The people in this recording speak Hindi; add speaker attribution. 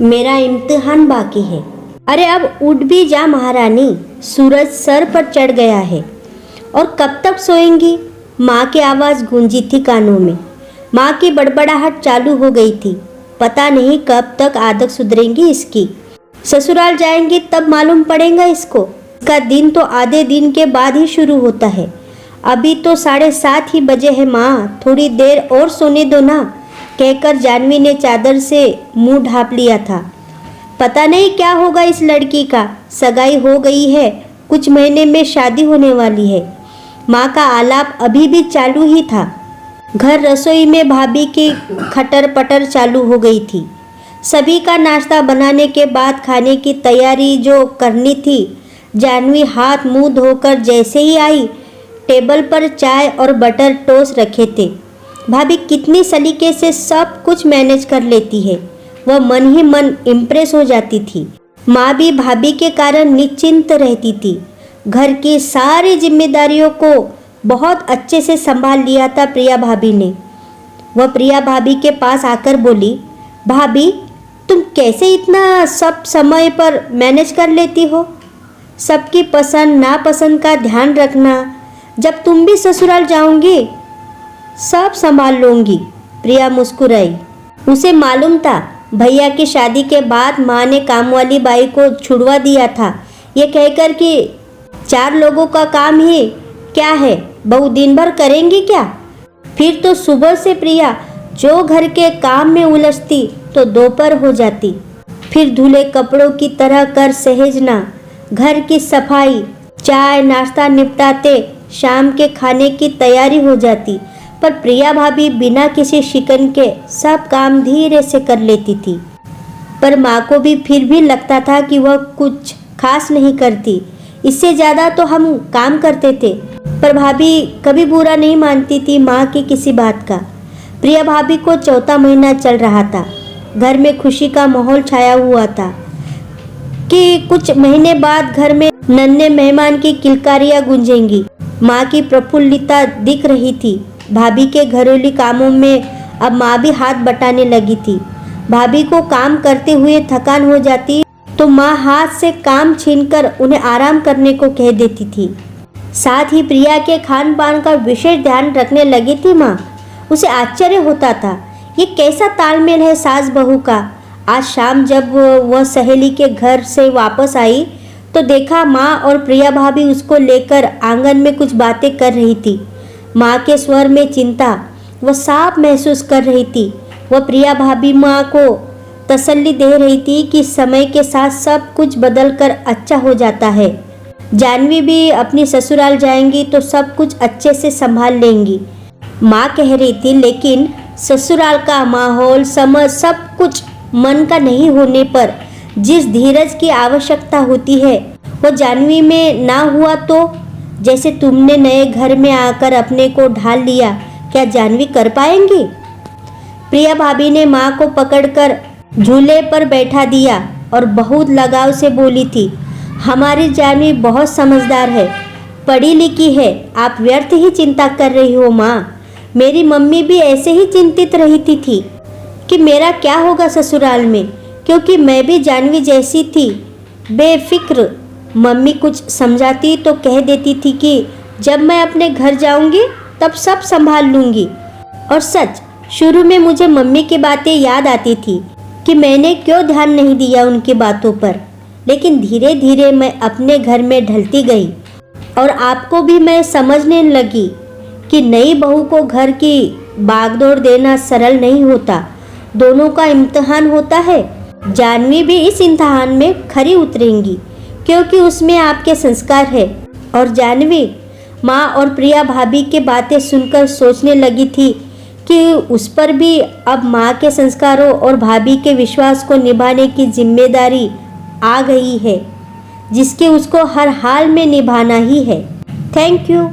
Speaker 1: मेरा इम्तिहान बाकी है। अरे अब उठ भी जा महारानी, सूरज सर पर चढ़ गया है। और कब तक सोएंगी? माँ की आवाज़ गूंजी थी कानों में। माँ की बड़बड़ाहट चालू हो गई थी। पता नहीं कब तक आदत सुधरेंगी इसकी। ससुराल जाएंगी तब मालूम पड़ेगा इसको। इसका दिन तो आधे दिन के बाद ही शुरू होता है। अभी तो 7:30 ही बजे है माँ, थोड़ी देर और सोने दो ना, कहकर जानवी ने चादर से मुंह ढाँप लिया था। पता नहीं क्या होगा इस लड़की का। सगाई हो गई है, कुछ महीने में शादी होने वाली है। माँ का आलाप अभी भी चालू ही था। घर रसोई में भाभी की खटर पटर चालू हो गई थी। सभी का नाश्ता बनाने के बाद खाने की तैयारी जो करनी थी। जानवी हाथ मुंह धोकर जैसे ही आई, टेबल पर चाय और बटर टोस्ट रखे थे। भाभी कितनी सलीके से सब कुछ मैनेज कर लेती है। वह मन ही मन इम्प्रेस हो जाती थी। माँ भी भाभी के कारण निश्चिंत रहती थी। घर की सारी जिम्मेदारियों को बहुत अच्छे से संभाल लिया था प्रिया भाभी ने। वह प्रिया भाभी के पास आकर बोली, भाभी तुम कैसे इतना सब समय पर मैनेज कर लेती हो? सबकी पसंद नापसंद का ध्यान रखना। जब तुम भी ससुराल जाओगी सब संभाल लूँगी। प्रिया मुस्कुराई। उसे मालूम था भैया की शादी के बाद माँ ने काम वाली बाई को छुड़वा दिया था, ये कहकर कि 4 लोगों का काम ही क्या है, बहू दिन भर करेंगी क्या? फिर तो सुबह से प्रिया जो घर के काम में उलझती तो दोपहर हो जाती। फिर धुले कपड़ों की तरह कर सहेजना, घर की सफाई, चाय नाश्ता निपटाते शाम के खाने की तैयारी हो जाती। पर प्रिया भाभी बिना किसी शिकन के सब काम धीरे से कर लेती थी। पर माँ को भी फिर भी लगता था कि वह कुछ खास नहीं करती, इससे ज़्यादा तो हम काम करते थे। पर भाभी कभी बुरा नहीं मानती थी माँ की किसी बात का। प्रिया भाभी को 4था महीना चल रहा था। घर में खुशी का माहौल छाया हुआ था कि कुछ महीने बाद घर में नन्हे मेहमान की किलकारियाँ गूंजेंगी। माँ की प्रफुल्लता दिख रही थी। भाभी के घरेलू कामों में अब माँ भी हाथ बटाने लगी थी। भाभी को काम करते हुए थकान हो जाती तो माँ हाथ से काम छीनकर उन्हें आराम करने को कह देती थी। साथ ही प्रिया के खान पान का विशेष ध्यान रखने लगी थी माँ। उसे आश्चर्य होता था, ये कैसा तालमेल है सास बहू का। आज शाम जब वह सहेली के घर से वापस आई तो देखा माँ और प्रिया भाभी उसको लेकर आंगन में कुछ बातें कर रही थी। माँ के स्वर में चिंता वह साफ महसूस कर रही थी। वह प्रिया भाभी माँ को तसल्ली दे रही थी कि समय के साथ सब कुछ बदलकर अच्छा हो जाता है। जानवी भी अपनी ससुराल जाएंगी तो सब कुछ अच्छे से संभाल लेंगी, माँ कह रही थी। लेकिन ससुराल का माहौल समझ सब कुछ मन का नहीं होने पर जिस धीरज की आवश्यकता होती है वो जानवी में ना हुआ तो जैसे तुमने नए घर में आकर अपने को ढाल लिया, क्या जानवी कर पाएंगी? प्रिया भाभी ने माँ को पकड़कर झूले पर बैठा दिया और बहुत लगाव से बोली थी, हमारी जानवी बहुत समझदार है, पढ़ी लिखी है, आप व्यर्थ ही चिंता कर रही हो माँ। मेरी मम्मी भी ऐसे ही चिंतित रहती थी कि मेरा क्या होगा ससुराल में, क्योंकि मैं भी जानवी जैसी थी, बेफिक्र। मम्मी कुछ समझाती तो कह देती थी कि जब मैं अपने घर जाऊंगी तब सब संभाल लूंगी। और सच, शुरू में मुझे मम्मी की बातें याद आती थी कि मैंने क्यों ध्यान नहीं दिया उनकी बातों पर। लेकिन धीरे धीरे मैं अपने घर में ढलती गई और आपको भी मैं समझने लगी कि नई बहू को घर की बागडोर देना सरल नहीं होता, दोनों का इम्तिहान होता है। जानवी भी इस इम्तिहान में खरी उतरेंगी क्योंकि उसमें आपके संस्कार है। और जानवी माँ और प्रिया भाभी की बातें सुनकर सोचने लगी थी कि उस पर भी अब माँ के संस्कारों और भाभी के विश्वास को निभाने की जिम्मेदारी आ गई है, जिसके उसको हर हाल में निभाना ही है। Thank you.